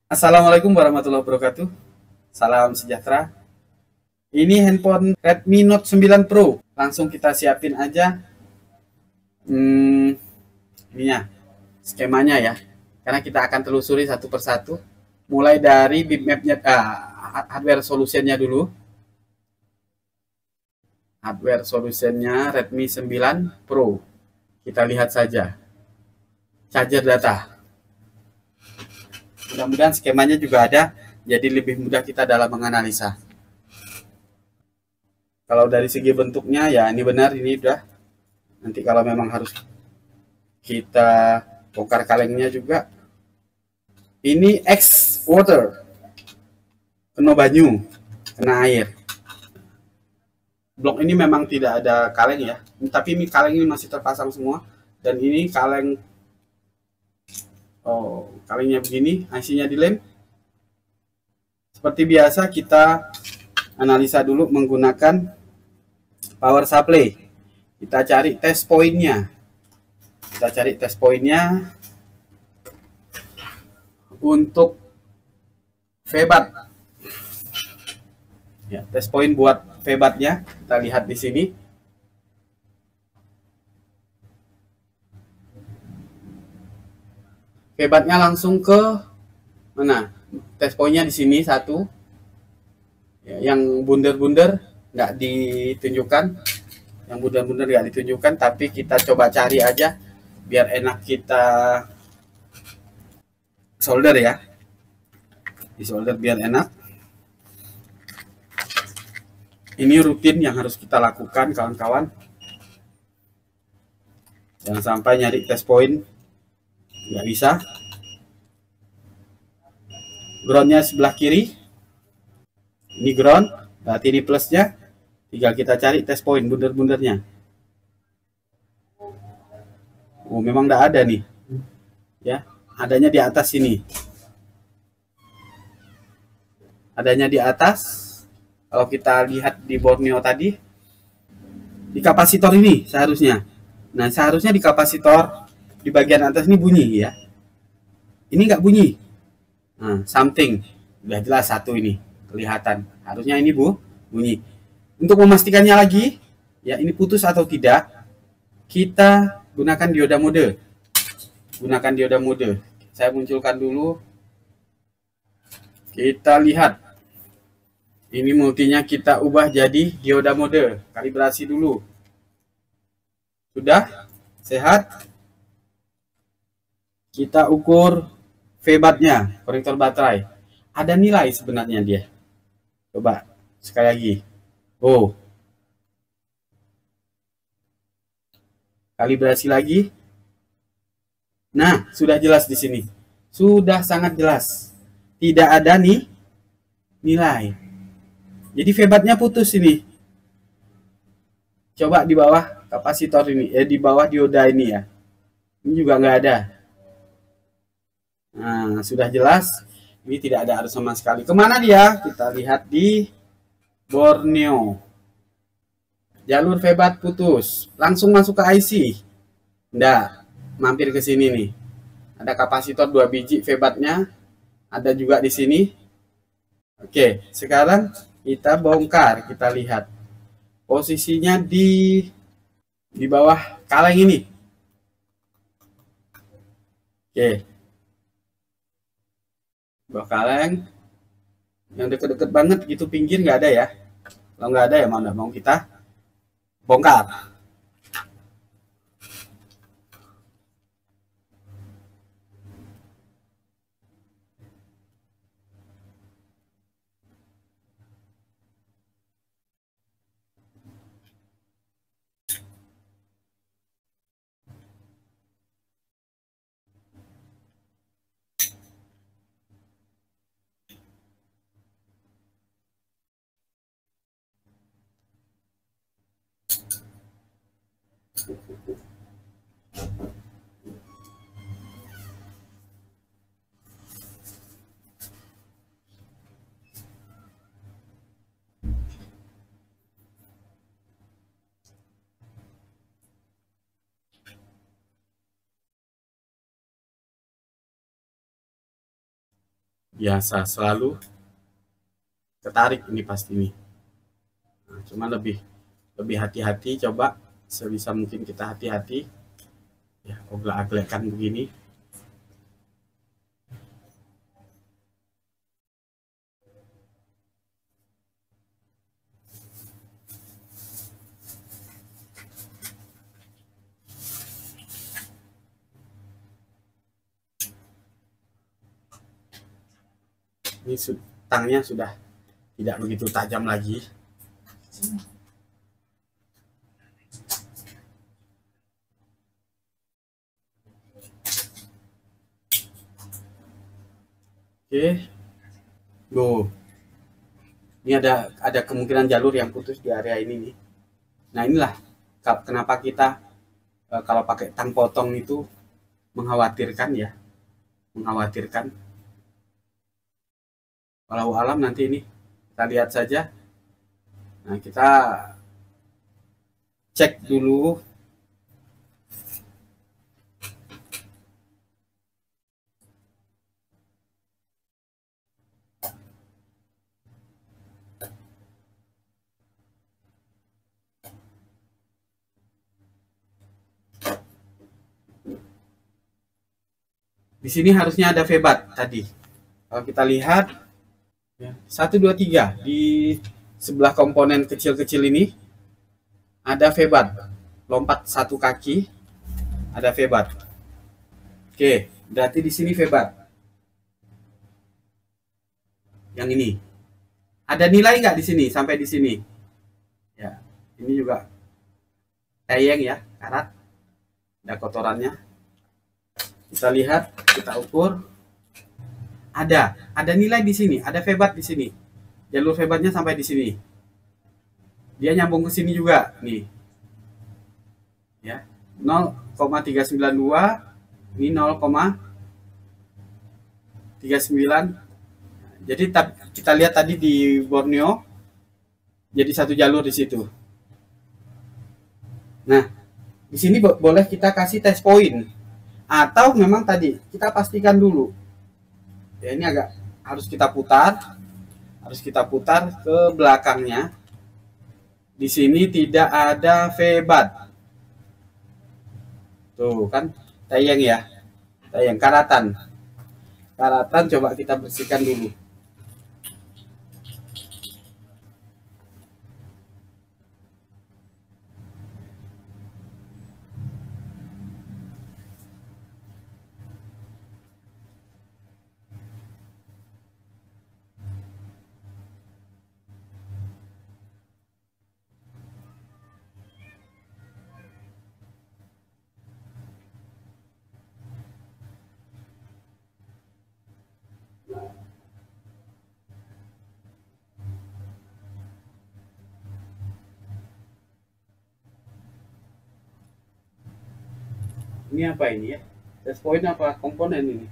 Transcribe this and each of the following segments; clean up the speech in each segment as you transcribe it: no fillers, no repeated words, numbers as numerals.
Assalamualaikum warahmatullahi wabarakatuh. Salam sejahtera. Ini handphone Redmi Note 9 Pro. Langsung kita siapin aja ininya, skemanya ya. Karena kita akan telusuri satu persatu. Mulai dari bitmapnya, hardware solutionnya dulu. Hardware solutionnya Redmi 9 Pro. Kita lihat saja. Charger data. Mudah-mudahan skemanya juga ada, jadi lebih mudah kita dalam menganalisa. Kalau dari segi bentuknya ya ini benar, ini udah. Nanti kalau memang harus kita bongkar kalengnya juga. Ini X water, kena banyu, kena air. Blok ini memang tidak ada kaleng ya, tapi ini kaleng ini masih terpasang semua. Dan ini kaleng, kalengnya begini, IC-nya dilem. Seperti biasa kita analisa dulu menggunakan power supply. Kita cari test point-nya. Untuk VBAT. Ya, test point buat VBAT-nya kita lihat di sini. VBAT-nya langsung ke mana? Test point-nya di sini satu. Ya, yang bunder-bunder nggak ditunjukkan. Yang bunder-bunder nggak ditunjukkan, tapi kita coba cari aja biar enak kita solder ya. Di solder biar enak. Ini rutin yang harus kita lakukan kawan-kawan. Jangan sampai nyari test point nggak bisa. Groundnya sebelah kiri. Ini ground, berarti ini plusnya. Tinggal kita cari test point bunder-bundernya. Oh, memang nggak ada nih. Ya, adanya di atas sini. Adanya di atas. Kalau kita lihat di Borneo tadi, di kapasitor ini seharusnya. Nah, seharusnya di kapasitor di bagian atas ini bunyi ya. Ini nggak bunyi. Nah, something. Udah jelas satu ini kelihatan. Harusnya ini bunyi. Untuk memastikannya lagi, ya ini putus atau tidak, kita gunakan dioda mode. Saya munculkan dulu. Kita lihat. Ini multinya kita ubah jadi dioda mode. Kalibrasi dulu. Sudah? Sehat? Kita ukur VBAT-nya, konektor baterai. Ada nilai sebenarnya dia. Coba sekali lagi. Oh. Kalibrasi lagi. Nah, sudah jelas di sini. Sudah sangat jelas. Tidak ada nih nilai. Jadi VBAT-nya putus ini. Coba di bawah kapasitor ini, di bawah dioda ini ya. Ini juga nggak ada. Nah, sudah jelas. Ini tidak ada arus sama sekali. Kemana dia? Kita lihat di Borneo. Jalur VBAT putus. Langsung masuk ke IC. Nggak. Mampir ke sini nih. Ada kapasitor 2 biji VBAT-nya. Ada juga di sini. Oke, sekarang kita bongkar, kita lihat posisinya di bawah kaleng ini. Oke, bawah kaleng yang deket-deket banget gitu, pinggir nggak ada ya. Kalau nggak ada ya mau kita bongkar. biasa selalu ketarik ini pasti nih. Nah, cuma lebih hati-hati, coba sebisa mungkin kita hati-hati ya, oglak-aglekan begini. Ini tangnya sudah tidak begitu tajam lagi. Oke, loh, ini ada kemungkinan jalur yang putus di area ini nih. Nah inilah kenapa kita kalau pakai tang potong itu mengkhawatirkan ya, mengkhawatirkan. Walau alam nanti ini kita lihat saja. Nah kita cek dulu. Di sini harusnya ada febat tadi. Kalau kita lihat, ya, 1, 2, 3 di sebelah komponen kecil-kecil ini ada febat. Lompat satu kaki, ada febat. Oke, berarti di sini febat. Yang ini. Ada nilai nggak di sini sampai di sini? Ya, ini juga tayeng ya, karat. Ada kotorannya. Kita lihat, kita ukur. Ada nilai di sini, ada febat di sini. Jalur febatnya sampai di sini. Dia nyambung ke sini juga, nih. Ya, 0,392, ini 0,39. Jadi kita lihat tadi di Borneo, jadi satu jalur di situ. Nah, di sini boleh kita kasih test point, atau memang tadi kita pastikan dulu. Ya ini harus kita putar ke belakangnya. Di sini tidak ada febat. Tuh kan tayang ya, tayang karatan coba kita bersihkan dulu. Ini apa ini ya? Test point apa komponen ini?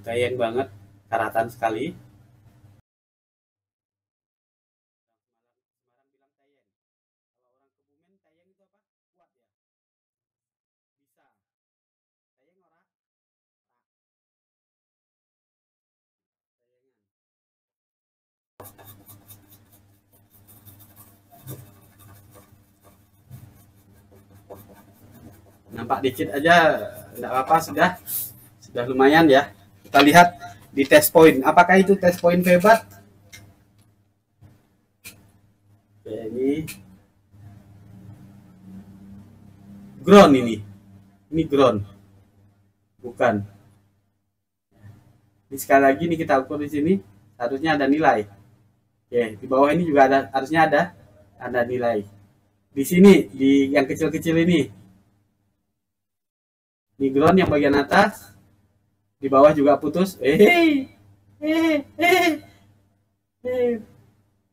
Tayang banget, karatan sekali. Nampak dikit aja, enggak apa-apa, sudah lumayan ya. Kita lihat di test point, apakah itu test point febat? Oke, ini ground ini ground, bukan. Ini sekali lagi nih kita ukur di sini, harusnya ada nilai. Oke, di bawah ini juga harusnya ada nilai. Di sini, di yang kecil-kecil ini, di ground yang bagian atas, di bawah juga putus.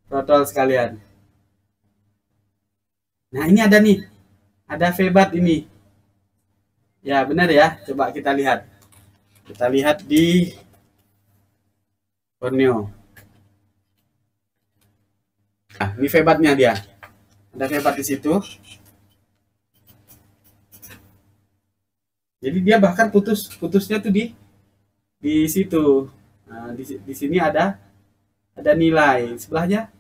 Total sekalian. Nah, ini ada nih, ada VBAT ini. Ya, benar ya. Coba kita lihat. Kita lihat di Borneo. Nah, ini VBAT-nya dia. Ada VBAT di situ. Jadi dia bahkan putusnya tuh di situ. Nah, di sini ada nilai. Sebelahnya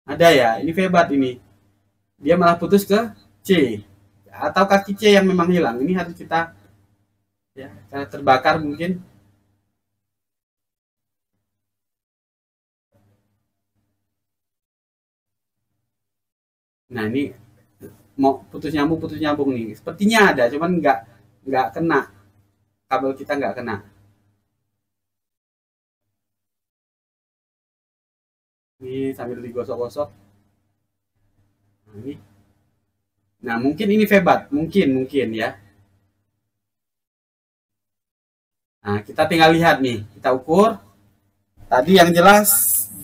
ada ya. Ini VBAT ini. Dia malah putus ke C. Atau kaki C yang memang hilang. Ini harus kita ya, karena terbakar mungkin. Nah, ini mau putus nyambung nih. Sepertinya ada, cuman nggak kena. Kabel kita nggak kena. Ini sambil digosok-gosok. Nah, ini. Nah, mungkin ini VBAT, mungkin ya. Nah, kita tinggal lihat nih, kita ukur. Tadi yang jelas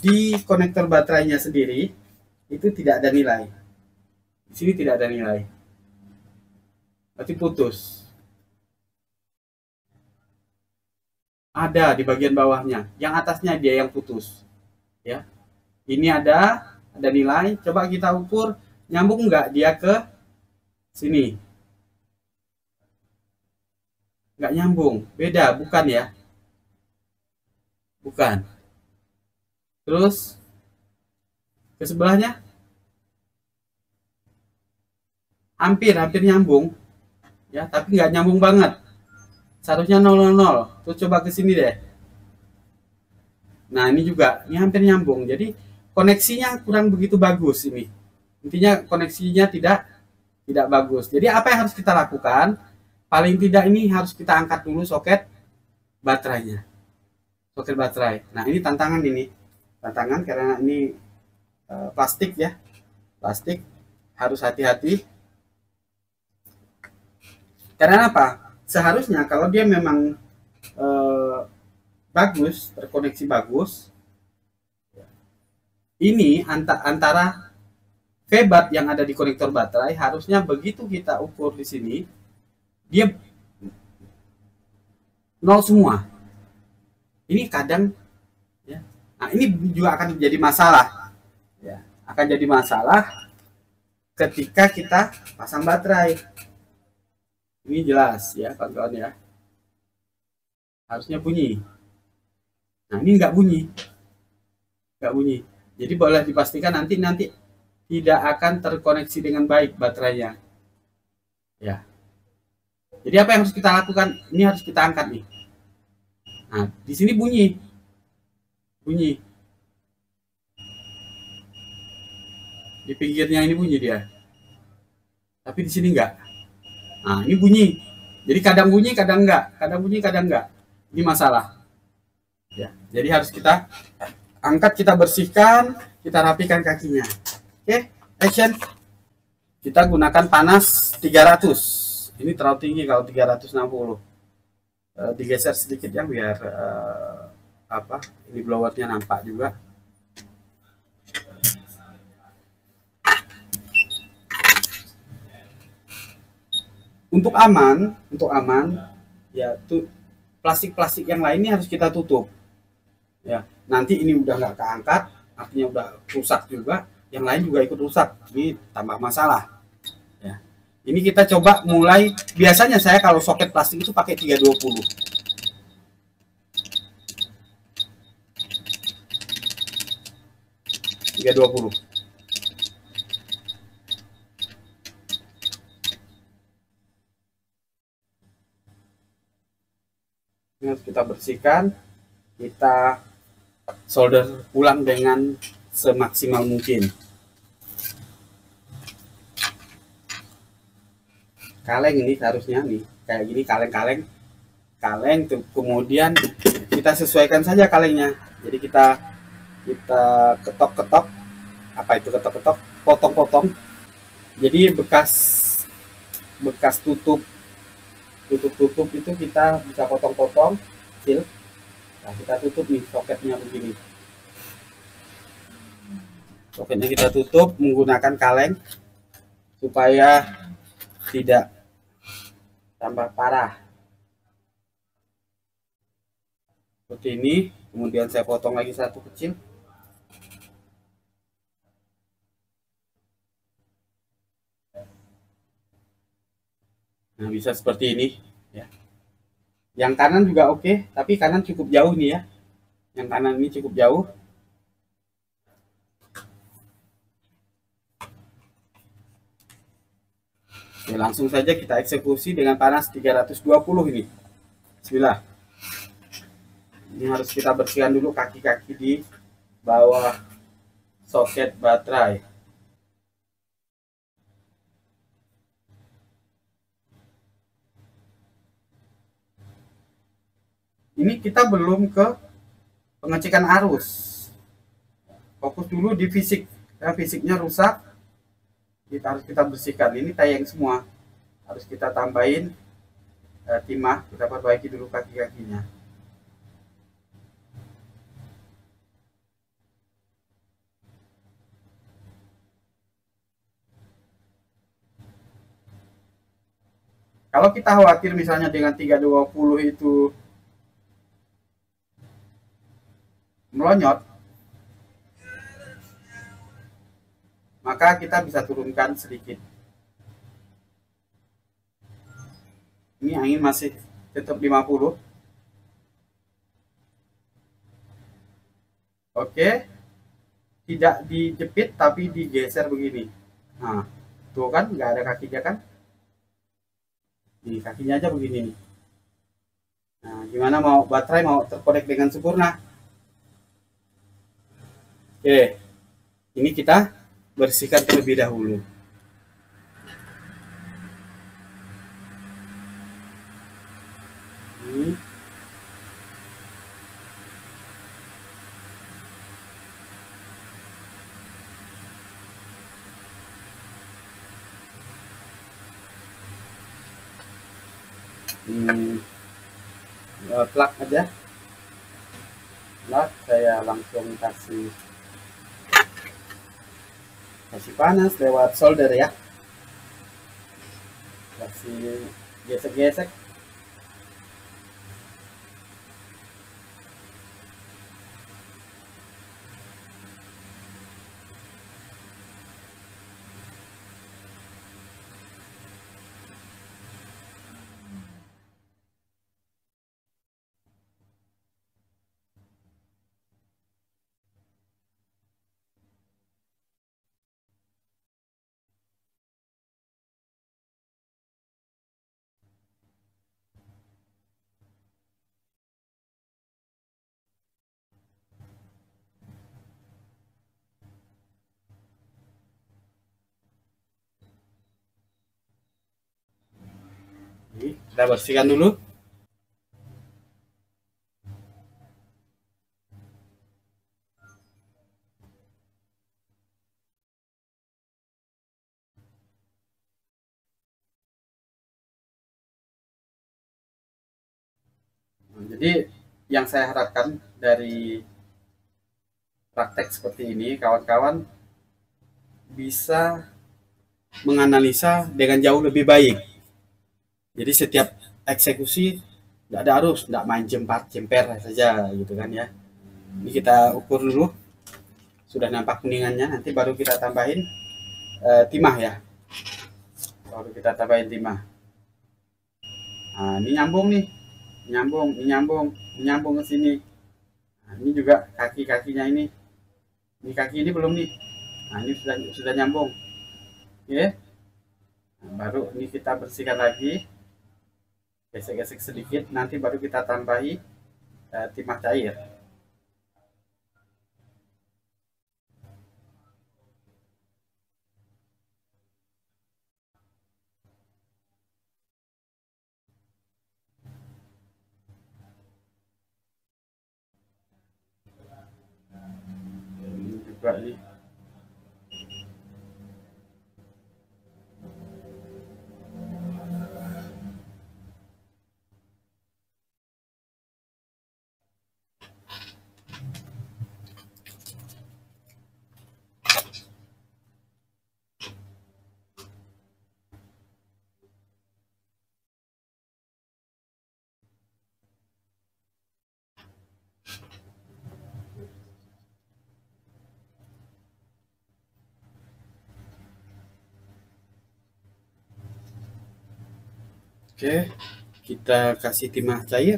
di konektor baterainya sendiri itu tidak ada nilai. Di sini tidak ada nilai. Berarti putus. Ada di bagian bawahnya. Yang atasnya dia yang putus. Ya. Ini ada nilai. Coba kita ukur nyambung nggak dia ke sini. Nggak nyambung. Beda, bukan ya? Bukan. Terus ke sebelahnya hampir nyambung. Ya, tapi nggak nyambung banget. Seharusnya 000. Terus coba ke sini deh. Nah, ini juga, ini hampir nyambung. Jadi koneksinya kurang begitu bagus ini. Intinya koneksinya tidak bagus. Jadi apa yang harus kita lakukan? Paling tidak ini harus kita angkat dulu soket baterainya. Soket baterai. Nah, ini tantangan ini. Tantangan karena ini plastik ya. Plastik harus hati-hati. Karena apa? Seharusnya kalau dia memang bagus, terkoneksi bagus, ini antara VBAT yang ada di konektor baterai harusnya begitu kita ukur di sini, dia nol semua. Ini kadang, ya, nah ini juga akan jadi masalah, ya, akan jadi masalah ketika kita pasang baterai. Ini jelas ya kawan-kawan ya, harusnya bunyi. Nah, ini nggak bunyi. Jadi boleh dipastikan nanti tidak akan terkoneksi dengan baik baterainya. Ya. Jadi apa yang harus kita lakukan? Ini harus kita angkat nih. Nah, di sini bunyi. Di pinggirnya ini bunyi dia. Tapi di sini enggak. Nah, ini bunyi. Jadi kadang bunyi, kadang enggak. Kadang bunyi, kadang enggak. Ini masalah. Ya, jadi harus kita angkat, kita bersihkan, kita rapikan kakinya. Oke, action. Kita gunakan panas 300. Ini terlalu tinggi kalau 360. Digeser sedikit ya biar ini blowernya nampak juga. Untuk aman ya, tuh plastik yang lainnya harus kita tutup. Ya, nanti ini udah nggak keangkat, artinya udah rusak juga, yang lain juga ikut rusak. Ini tambah masalah. Ya. Ini kita coba mulai, biasanya saya kalau soket plastik itu pakai 320. Ini harus kita bersihkan, kita solder ulang dengan semaksimal mungkin. Kaleng ini harusnya nih, kayak gini kaleng-kaleng kaleng tuh, kemudian kita sesuaikan saja kalengnya. Jadi kita ketok-ketok, apa itu ketok-ketok, potong-potong. Jadi bekas bekas tutup itu kita bisa potong-potong kecil. Nah, kita tutup nih soketnya begini. Soketnya kita tutup menggunakan kaleng supaya tidak tambah parah. Seperti ini. Kemudian saya potong lagi satu kecil. Nah, bisa seperti ini ya. Yang kanan juga oke, tapi kanan cukup jauh nih ya. Yang kanan ini cukup jauh. Oke, langsung saja kita eksekusi dengan panas 320 ini. Bismillah. Ini harus kita bersihkan dulu kaki-kaki di bawah soket baterai. Ini kita belum ke pengecekan arus. Fokus dulu di fisik. Ya, fisiknya rusak. Kita bersihkan. Ini tayang semua. Harus kita tambahin timah. Kita perbaiki dulu kaki-kakinya. Kalau kita khawatir misalnya dengan 320 itu melonyot, maka kita bisa turunkan sedikit. Ini angin masih tetap 50. Oke. Tidak dijepit tapi digeser begini. Nah, tuh kan nggak ada kakinya kan? Nih, kakinya aja begini nih. Nah, gimana mau baterai mau terkonek dengan sempurna? Oke, ini kita bersihkan terlebih dahulu. Ini. Plug aja. Plug saya langsung kasih panas lewat solder ya. Kasih gesek-gesek. Ini kita bersihkan dulu. Jadi yang saya harapkan dari praktek seperti ini, kawan-kawan bisa menganalisa dengan jauh lebih baik. Jadi setiap eksekusi nggak ada arus, nggak main jemper saja gitu kan ya. Ini kita ukur dulu, sudah nampak kuningannya, nanti baru kita tambahin timah ya. Baru kita tambahin timah. Nah, ini nyambung nih, nyambung ke sini. Nah, ini juga kaki-kakinya ini kaki ini belum nih. Nah, ini sudah nyambung. Oke. Nah, baru ini kita bersihkan lagi. Gesek-gesek sedikit, nanti baru kita tambahi timah cair. juga nih. Oke, kita kasih timah cair.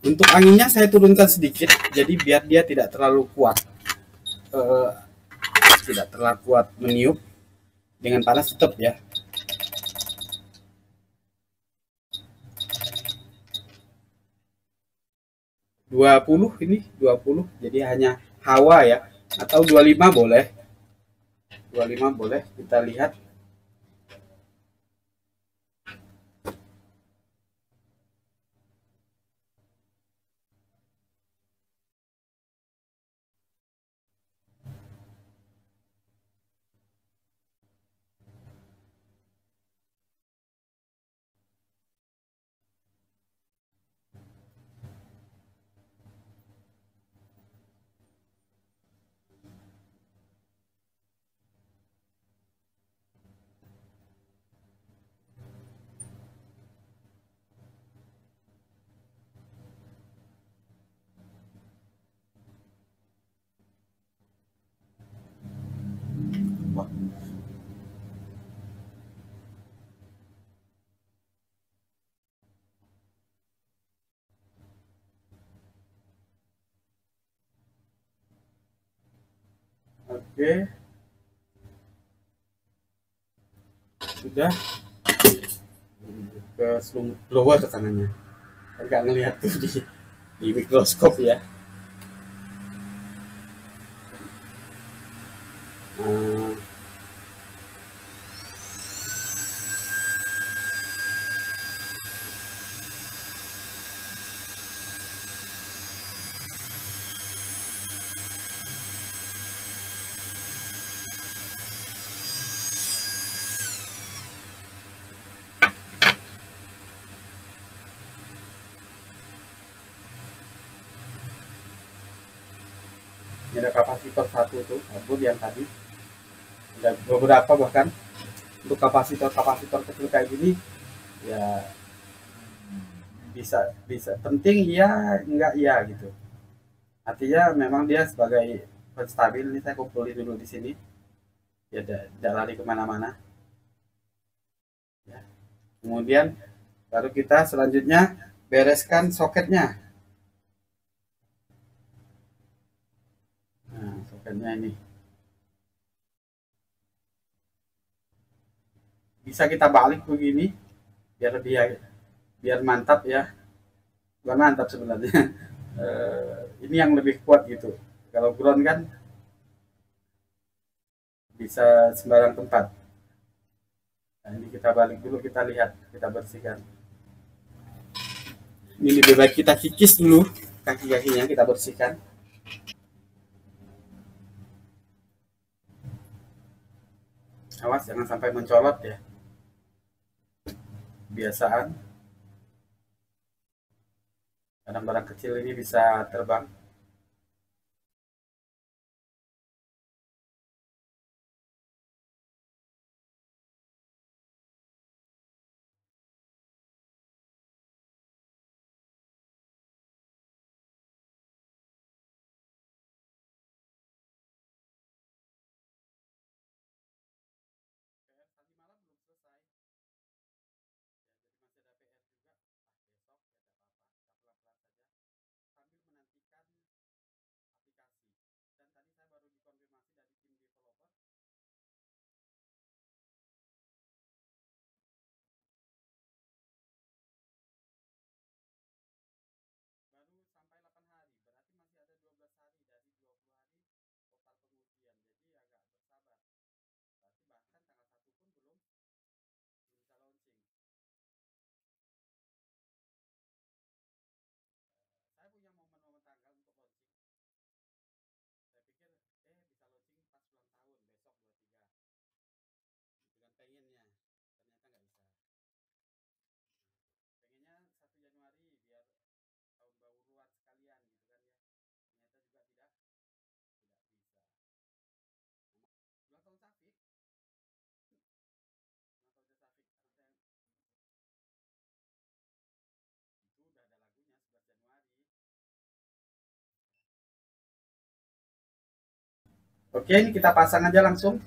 Untuk anginnya saya turunkan sedikit, jadi biar dia tidak terlalu kuat, eh, tidak terlalu kuat meniup. Dengan panas tetap ya. 20 ini 20, jadi hanya hawa ya, atau 25 boleh. 25 boleh, kita lihat. Oke, sudah ke blower tekanannya. Enggak ngelihat tuh di mikroskop ya. Nah, ini ada kapasitor satu tuh, kabel yang tadi. Ada beberapa bahkan. Untuk kapasitor kecil kayak gini ya, bisa bisa penting ya, enggak ya gitu. Artinya memang dia sebagai penstabil. Ini saya kumpulin dulu di sini ya, tidak lari kemana-mana ya. Kemudian baru kita selanjutnya bereskan soketnya. Nah, soketnya ini bisa kita balik begini biar dia biar mantap ya. Bukan mantap sebenarnya. Ini yang lebih kuat gitu. Kalau ground kan bisa sembarang tempat. Nah, ini kita balik dulu, kita lihat, kita bersihkan. Ini lebih baik kita kikis dulu kaki-kakinya, kita bersihkan. Awas jangan sampai mencolot ya. Kebiasaan barang-barang kecil ini bisa terbang. Tadi malam belum selesai, ya, jadi masih ada PR juga. Besok ya tidak apa-apa, kita pelan-pelan saja sambil menantikan Oke, ini kita pasang aja langsung.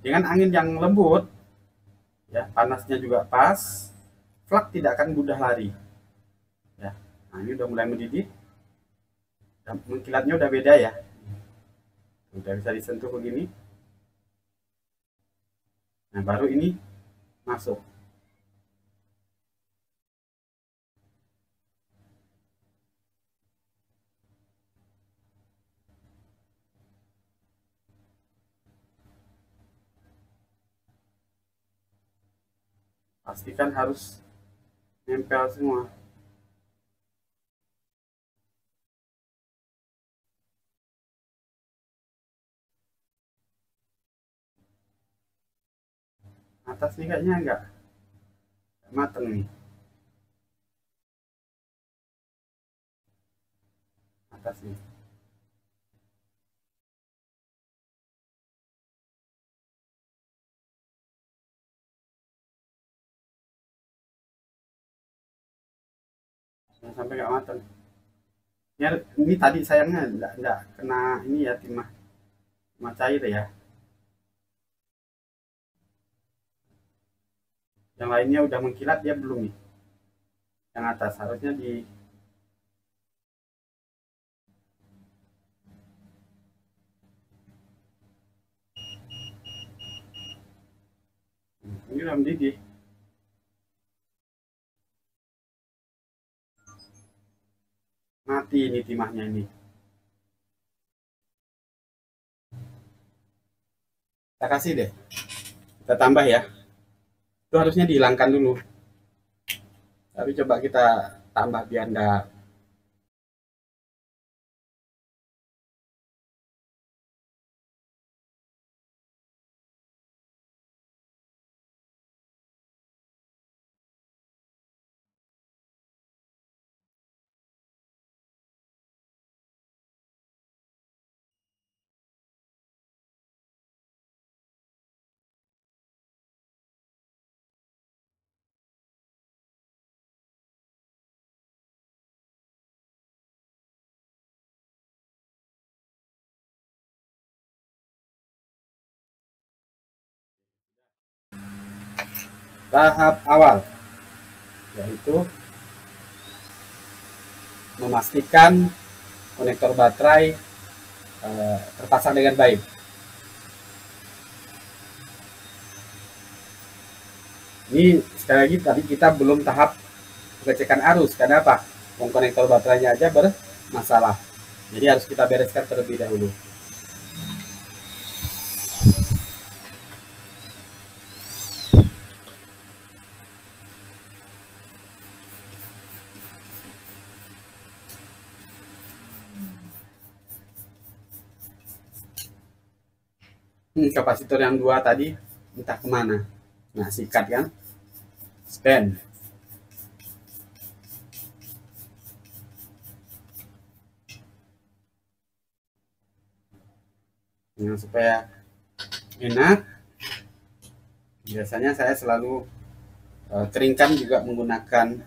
Dengan angin yang lembut, ya panasnya juga pas, flak tidak akan mudah lari. Ya, nah ini udah mulai mendidih, dan mengkilatnya udah beda ya, udah bisa disentuh begini. Nah baru ini masuk. Pastikan harus nempel semua. Atas nih kayaknya enggak mateng nih. Atas nih. Jangan sampai enggak mateng. Ya, ini tadi sayangnya enggak kena ini ya, timah, timah cair ya. Yang lainnya udah mengkilat, dia belum nih. Yang atas harusnya di. Ini udah mendidih. Mati ini timahnya ini. Kita kasih deh. Kita tambah ya. Itu harusnya dihilangkan dulu. Tapi coba kita tambah biar enggak. Tahap awal yaitu memastikan konektor baterai terpasang dengan baik. Ini sekali lagi tadi kita belum tahap pengecekan arus. Karena apa? Konektor baterainya aja bermasalah. Jadi harus kita bereskan terlebih dahulu. Kapasitor yang 2 tadi entah kemana. Nah, sikat kan? Stand. Nah, supaya enak, biasanya saya selalu keringkan juga menggunakan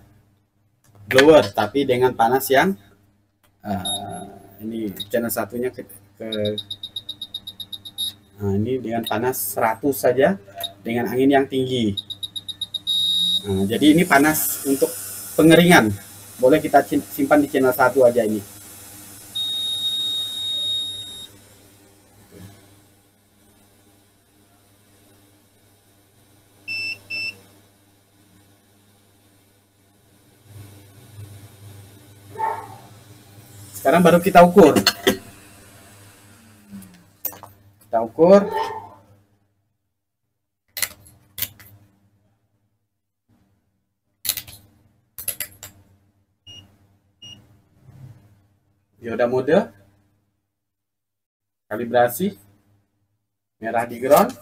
blower, tapi dengan panas yang ini channel satunya ke nah, ini dengan panas 100 saja dengan angin yang tinggi. Nah, jadi ini panas untuk pengeringan. Boleh kita simpan di channel 1 aja ini. Sekarang baru kita ukur. Kita ukur. Dioda mode. Kalibrasi. Merah di ground.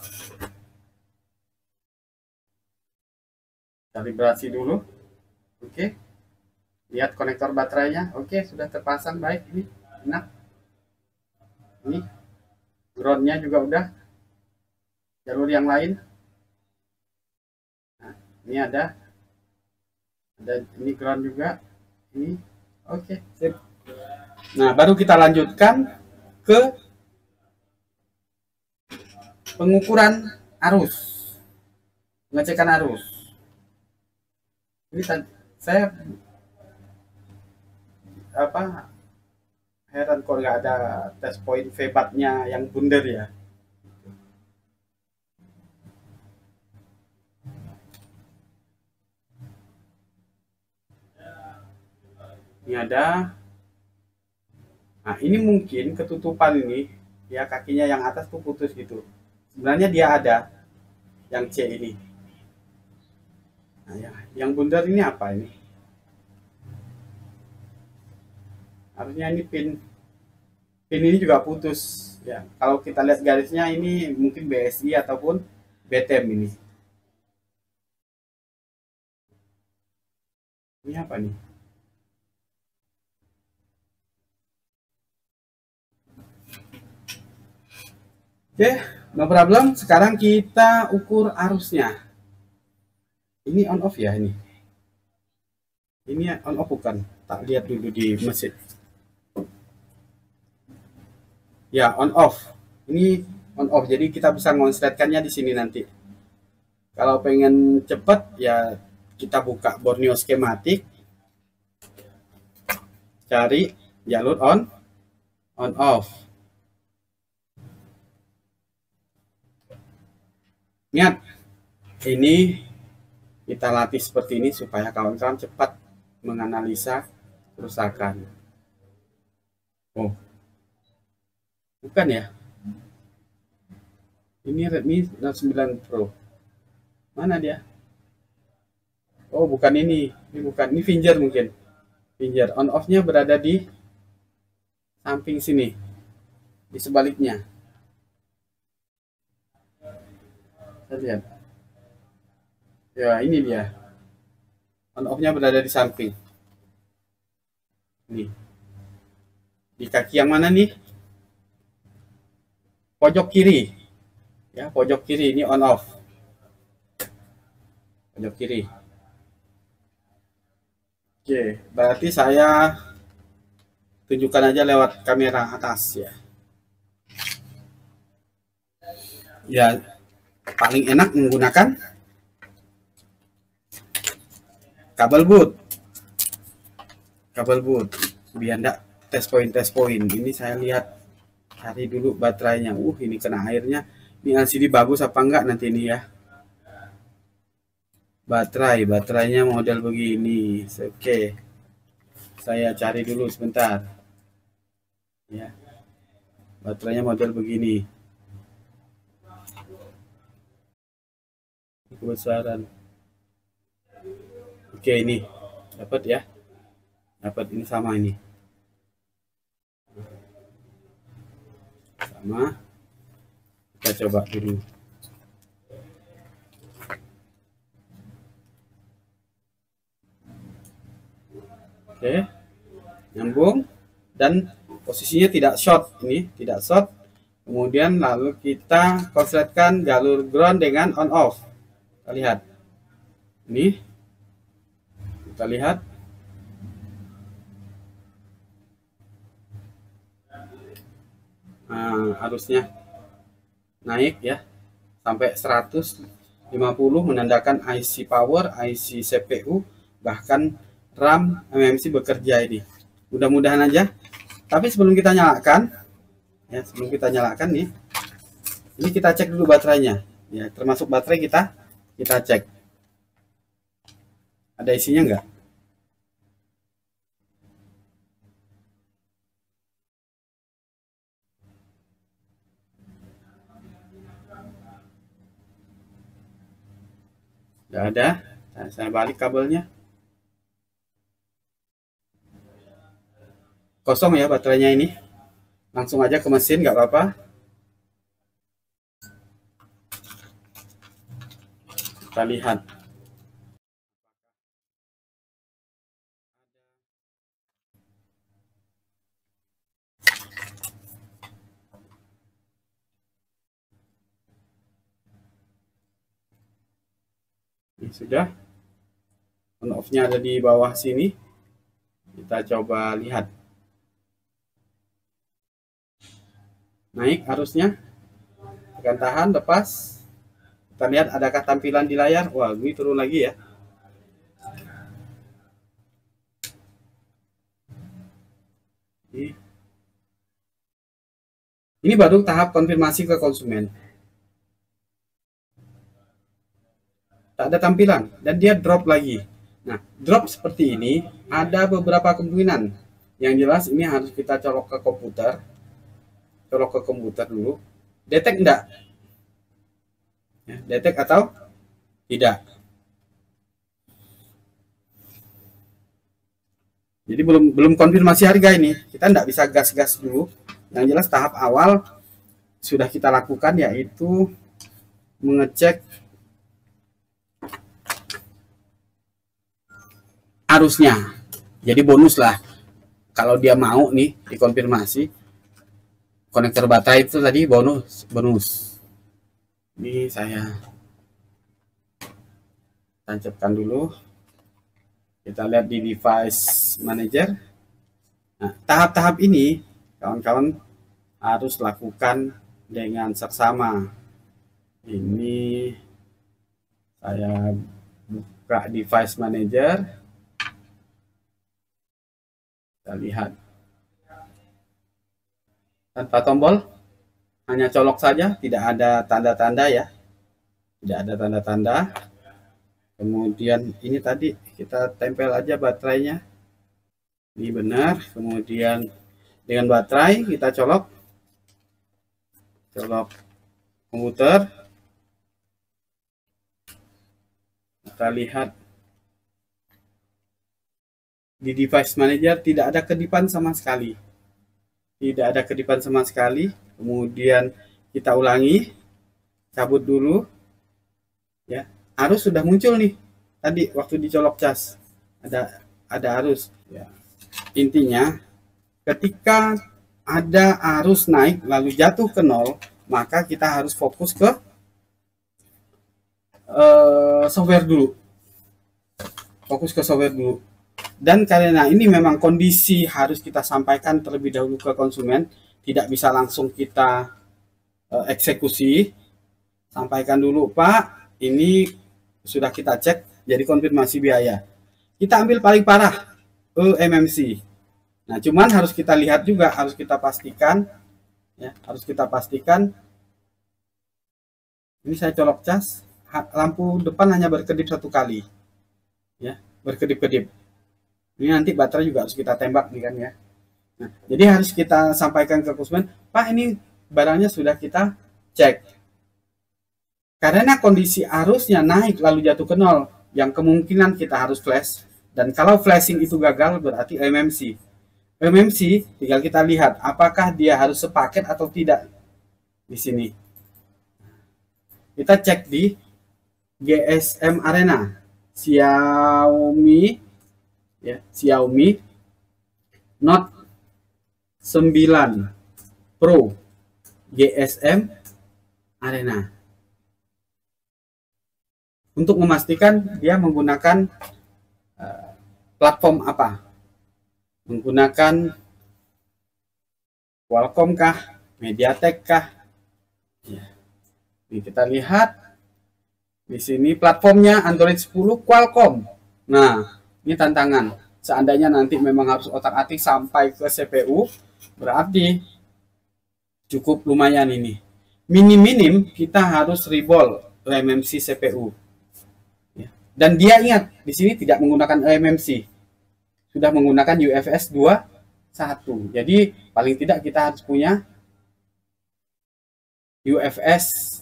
Kalibrasi dulu. Oke. Lihat konektor baterainya. Oke, sudah terpasang baik ini. Enak. Ini groundnya juga udah. Jalur yang lain. Nah, ini ada ini ground juga. Ini oke, sip. Nah, baru kita lanjutkan ke pengukuran arus, pengecekan arus. Ini saya heran kok nggak ada test point VBAT-nya yang bundar ya. Ini ada. Nah, ini mungkin ketutupan ini ya, kakinya yang atas tuh putus gitu. Sebenarnya dia ada yang C ini. Nah, ya, yang bundar ini apa ini? Harusnya ini pin ini juga putus ya. Kalau kita lihat garisnya ini mungkin BSI ataupun BTM ini. Ini apa nih? Oke, no problem. Sekarang kita ukur arusnya. Ini on off ya ini. Ini on off bukan? Tak lihat dulu di mesin. Ya, on off. Ini on off. Jadi kita bisa ngonsletkannya di sini nanti. Kalau pengen cepet ya kita buka Borneo skematik. Cari jalur on off. Ingat, ini kita latih seperti ini supaya kawan-kawan cepat menganalisa kerusakan. Oh, bukan ya? Ini Redmi Note 9 Pro. Mana dia? Oh, bukan ini. Ini bukan. Ini finger mungkin. Finger. On off-nya berada di samping sini. Di sebaliknya. Kita lihat. Ya, ini dia. On off-nya berada di samping. Nih. Di kaki yang mana nih? Pojok kiri. Ya, pojok kiri ini on off. Pojok kiri. Oke, berarti saya tunjukkan aja lewat kamera atas ya. Ya, paling enak menggunakan kabel boot. Kabel boot biar enggak test point. Ini saya lihat, cari dulu baterainya. Ini kena airnya. Ini LCD bagus apa enggak nanti ini ya. Baterainya model begini. Oke. Saya cari dulu sebentar. Ya. Baterainya model begini. Kebesaran. Oke, ini dapat ya. Dapat ini sama ini. Sama. Kita coba dulu. Oke, nyambung dan posisinya tidak short, ini tidak short. Kemudian lalu kita konsletkan jalur ground dengan on off. Kita lihat ini, kita lihat arusnya naik ya sampai 150, menandakan IC power, IC CPU, bahkan RAM MMC bekerja ini. Mudah-mudahan aja. Tapi sebelum kita nyalakan ya, nih, ini kita cek dulu baterainya ya, termasuk baterai kita cek ada isinya enggak. Enggak ada. Saya balik kabelnya. Kosong ya baterainya ini. Langsung aja ke mesin, nggak apa-apa. Kita lihat. sudah. On off-nya ada di bawah sini. Kita coba lihat. Naik arusnya. Tekan tahan, lepas. Kita lihat adakah tampilan di layar. Wah, ini turun lagi ya. Ini baru tahap konfirmasi ke konsumen. Tak ada tampilan dan dia drop lagi. Nah, drop seperti ini ada beberapa kemungkinan. Yang jelas ini harus kita colok ke komputer. Colok ke komputer dulu. Detect enggak? Ya, detect atau tidak. Jadi belum konfirmasi harga ini. Kita enggak bisa gas-gas dulu. Yang jelas tahap awal sudah kita lakukan, yaitu mengecek arusnya. Jadi bonus lah kalau dia mau nih dikonfirmasi konektor baterai itu tadi bonus. Ini saya tancapkan dulu. Kita lihat di device manager. Nah, tahap-tahap ini kawan-kawan harus lakukan dengan seksama. Ini saya buka device manager. Kita lihat tanpa tombol, hanya colok saja, tidak ada tanda-tanda ya, tidak ada tanda-tanda. Kemudian ini tadi kita tempel aja baterainya, ini benar. Kemudian dengan baterai kita colok komputer, kita lihat di device manager tidak ada kedipan sama sekali. Tidak ada kedipan sama sekali. Kemudian kita ulangi. Cabut dulu. Ya, arus sudah muncul nih. Tadi waktu dicolok cas ada arus, ya. Intinya ketika ada arus naik lalu jatuh ke nol, maka kita harus fokus ke software dulu. Fokus ke software dulu. Dan karena ini memang kondisi harus kita sampaikan terlebih dahulu ke konsumen, tidak bisa langsung kita eksekusi. Sampaikan dulu, Pak, ini sudah kita cek, jadi konfirmasi biaya. Kita ambil paling parah, MMC. Nah, cuman harus kita lihat juga, harus kita pastikan, ya, harus kita pastikan. Ini saya colok cas, lampu depan hanya berkedip satu kali, ya, berkedip-kedip. Ini nanti baterai juga harus kita tembak nih kan ya. Nah, jadi harus kita sampaikan ke konsumen, Pak, ini barangnya sudah kita cek. Karena kondisi arusnya naik lalu jatuh ke nol, yang kemungkinan kita harus flash. Dan kalau flashing itu gagal berarti MMC. MMC tinggal kita lihat apakah dia harus sepaket atau tidak. Di sini kita cek di GSM Arena Xiaomi, ya, Xiaomi Note 9 Pro GSM Arena. Untuk memastikan dia menggunakan platform apa, menggunakan Qualcomm kah, MediaTek kah, ya. Ini kita lihat di sini platformnya Android 10 Qualcomm. Nah, ini tantangan. Seandainya nanti memang harus otak-atik sampai ke CPU, berarti cukup lumayan ini. Minim-minim kita harus rebol eMMC CPU. Ya. Dan dia ingat, di sini tidak menggunakan eMMC. Sudah menggunakan UFS 2.1. Jadi paling tidak kita harus punya UFS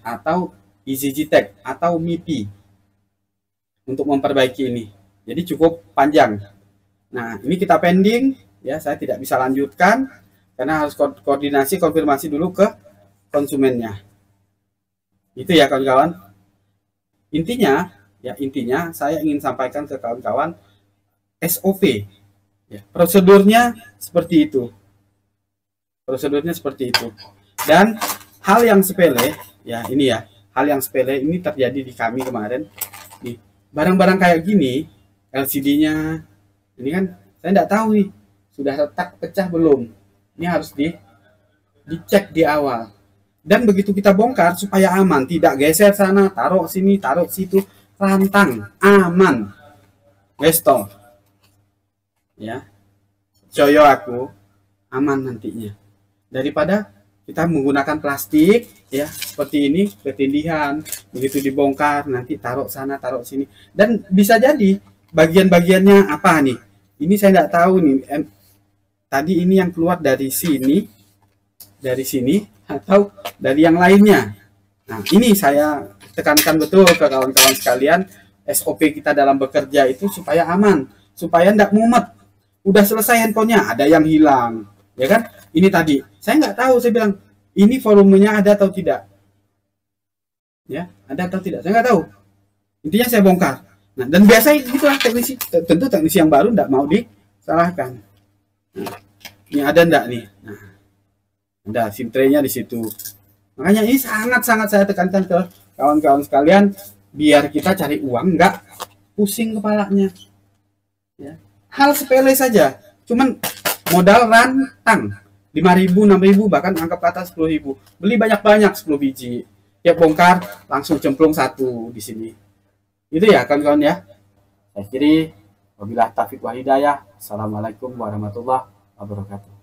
atau EasyGTech atau MIPI untuk memperbaiki ini. Jadi cukup panjang. Nah, ini kita pending, ya, saya tidak bisa lanjutkan karena harus koordinasi konfirmasi dulu ke konsumennya. Itu ya kawan-kawan. Intinya saya ingin sampaikan ke kawan-kawan SOP. Ya, prosedurnya seperti itu. Prosedurnya seperti itu. Dan hal yang sepele, ya ini ya, hal yang sepele ini terjadi di kami kemarin. Nih, barang-barang kayak gini, LCD-nya, ini kan saya nggak tahu nih, sudah retak pecah belum. Ini harus dicek di awal. Dan begitu kita bongkar supaya aman, tidak geser sana, taruh sini, taruh situ, rantang, aman. Resto. Ya. Coyo aku aman nantinya. Daripada kita menggunakan plastik ya seperti ini, ketindihan, begitu dibongkar nanti taruh sana, taruh sini. Dan bisa jadi bagian-bagiannya apa nih? Ini saya nggak tahu nih. Tadi ini yang keluar dari sini atau dari yang lainnya. Nah, ini saya tekankan betul ke kawan-kawan sekalian, SOP kita dalam bekerja itu supaya aman, supaya tidak mumet. Udah selesai handphonenya, ada yang hilang, ya kan? Ini tadi, saya nggak tahu, saya bilang, ini volumenya ada atau tidak? Ya, ada atau tidak? Saya nggak tahu. Intinya saya bongkar. Nah, dan biasanya gitulah teknisi, tentu teknisi yang baru tidak mau disalahkan. Nah, ini ada enggak nih? Nah, ada SIM tray-nya di situ. Makanya ini sangat-sangat saya tekankan ke kawan-kawan sekalian, biar kita cari uang enggak pusing kepalanya. Ya. Hal sepele saja, cuman modal rantang 5.000, 6.000, bahkan anggap kata 10.000. Beli banyak-banyak 10 biji. Tiap bongkar langsung cemplung satu di sini. Itu ya kawan-kawan ya. Saya kiri wabillahi taufiq wal hidayah. Assalamualaikum warahmatullahi wabarakatuh.